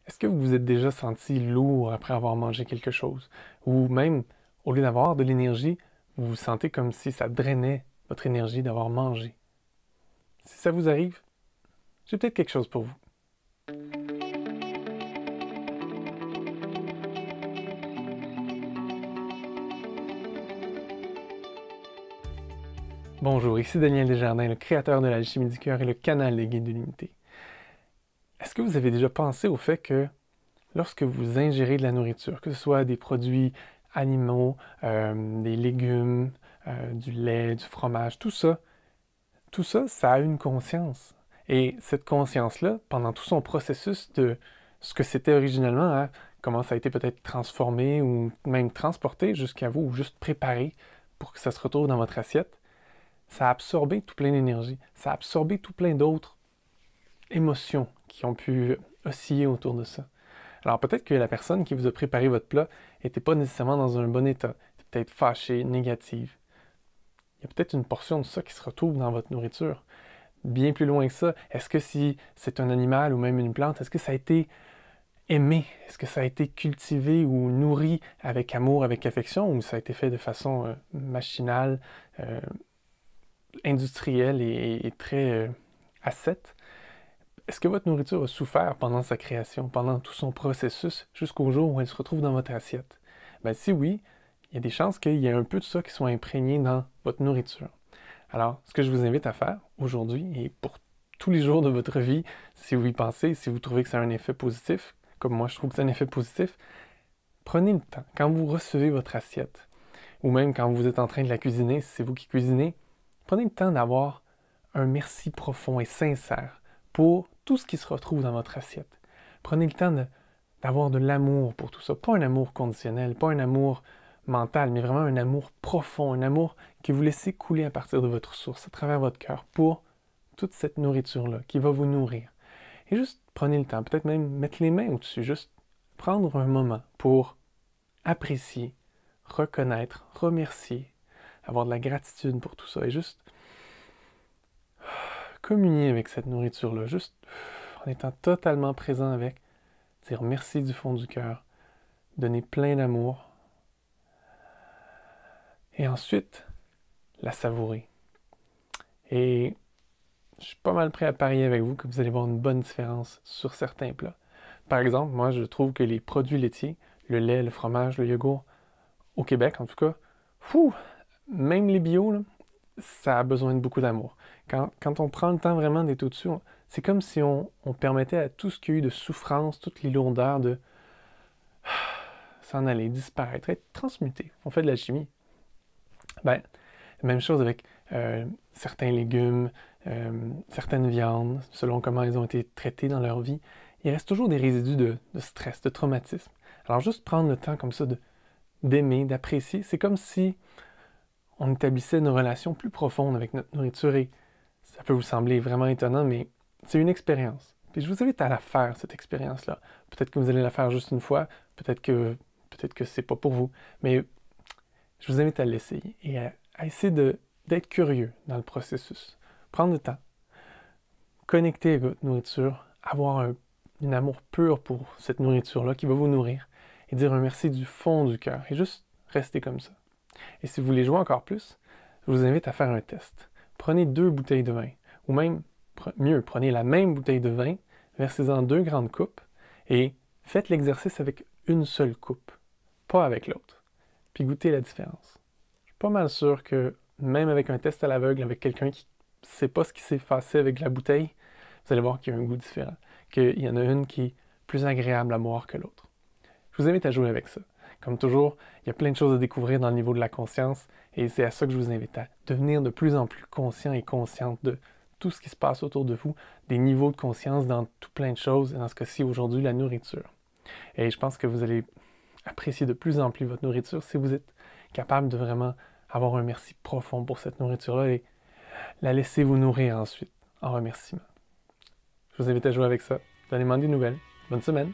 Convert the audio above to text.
Est-ce que vous vous êtes déjà senti lourd après avoir mangé quelque chose? Ou même, au lieu d'avoir de l'énergie, vous vous sentez comme si ça drainait votre énergie d'avoir mangé? Si ça vous arrive, j'ai peut-être quelque chose pour vous. Bonjour, ici Daniel Desjardins, le créateur de l'Alchimie du cœur et le canal des Guides de l'Unité. Est-ce que vous avez déjà pensé au fait que lorsque vous ingérez de la nourriture, que ce soit des produits animaux, des légumes, du lait, du fromage, tout ça, ça a une conscience. Et cette conscience-là, pendant tout son processus de ce que c'était originellement, hein, comment ça a été peut-être transformé ou même transporté jusqu'à vous, ou juste préparé pour que ça se retrouve dans votre assiette, ça a absorbé tout plein d'énergie. Ça a absorbé tout plein d'autres émotions qui ont pu osciller autour de ça. Alors peut-être que la personne qui vous a préparé votre plat n'était pas nécessairement dans un bon état, était peut-être fâchée, négative. Il y a peut-être une portion de ça qui se retrouve dans votre nourriture. Bien plus loin que ça, est-ce que si c'est un animal ou même une plante, est-ce que ça a été aimé? Est-ce que ça a été cultivé ou nourri avec amour, avec affection, ou ça a été fait de façon machinale, euh, industrielle et très ascète? Est-ce que votre nourriture a souffert pendant sa création, pendant tout son processus, jusqu'au jour où elle se retrouve dans votre assiette? Ben, si oui, il y a des chances qu'il y ait un peu de ça qui soit imprégné dans votre nourriture. Alors, ce que je vous invite à faire aujourd'hui et pour tous les jours de votre vie, si vous y pensez, si vous trouvez que ça a un effet positif, comme moi je trouve que c'est un effet positif, prenez le temps. Quand vous recevez votre assiette, ou même quand vous êtes en train de la cuisiner, si c'est vous qui cuisinez, prenez le temps d'avoir un merci profond et sincère pour tout ce qui se retrouve dans votre assiette. Prenez le temps d'avoir de l'amour pour tout ça. Pas un amour conditionnel, pas un amour mental, mais vraiment un amour profond, un amour que vous laissez couler à partir de votre source, à travers votre cœur, pour toute cette nourriture-là qui va vous nourrir. Et juste prenez le temps, peut-être même mettre les mains au-dessus, juste prendre un moment pour apprécier, reconnaître, remercier, avoir de la gratitude pour tout ça et juste communier avec cette nourriture-là, juste en étant totalement présent avec, dire merci du fond du cœur, donner plein d'amour et ensuite la savourer. Et je suis pas mal prêt à parier avec vous que vous allez voir une bonne différence sur certains plats. Par exemple, moi je trouve que les produits laitiers, le lait, le fromage, le yogourt, au Québec en tout cas, fou, même les bio, là, ça a besoin de beaucoup d'amour. Quand on prend le temps vraiment d'être au-dessus, c'est comme si on permettait à tout ce qu'il y a eu de souffrance, toutes les lourdeurs de s'en aller, disparaître, être transmuté. On fait de l'alchimie. Ben, même chose avec certains légumes, certaines viandes, selon comment elles ont été traitées dans leur vie. Il reste toujours des résidus de stress, de traumatisme. Alors juste prendre le temps comme ça d'aimer, d'apprécier, c'est comme si on établissait une relation plus profonde avec notre nourriture et ça peut vous sembler vraiment étonnant, mais c'est une expérience. Puis je vous invite à la faire, cette expérience-là. Peut-être que vous allez la faire juste une fois, peut-être que c'est pas pour vous, mais je vous invite à l'essayer et à essayer d'être curieux dans le processus. Prendre le temps, connecter avec votre nourriture, avoir un amour pur pour cette nourriture-là qui va vous nourrir et dire un merci du fond du cœur et juste rester comme ça. Et si vous voulez jouer encore plus, je vous invite à faire un test. Prenez 2 bouteilles de vin, ou même, mieux, prenez la même bouteille de vin, versez-en 2 grandes coupes, et faites l'exercice avec une seule coupe, pas avec l'autre. Puis goûtez la différence. Je suis pas mal sûr que, même avec un test à l'aveugle, avec quelqu'un qui ne sait pas ce qui s'est passé avec la bouteille, vous allez voir qu'il y a un goût différent, qu'il y en a une qui est plus agréable à boire que l'autre. Je vous invite à jouer avec ça. Comme toujours, il y a plein de choses à découvrir dans le niveau de la conscience et c'est à ça que je vous invite à devenir de plus en plus conscient et consciente de tout ce qui se passe autour de vous, des niveaux de conscience dans tout plein de choses, et dans ce cas-ci aujourd'hui la nourriture. Et je pense que vous allez apprécier de plus en plus votre nourriture si vous êtes capable de vraiment avoir un merci profond pour cette nourriture-là et la laisser vous nourrir ensuite en remerciement. Je vous invite à jouer avec ça. Donnez-moi des nouvelles. Bonne semaine!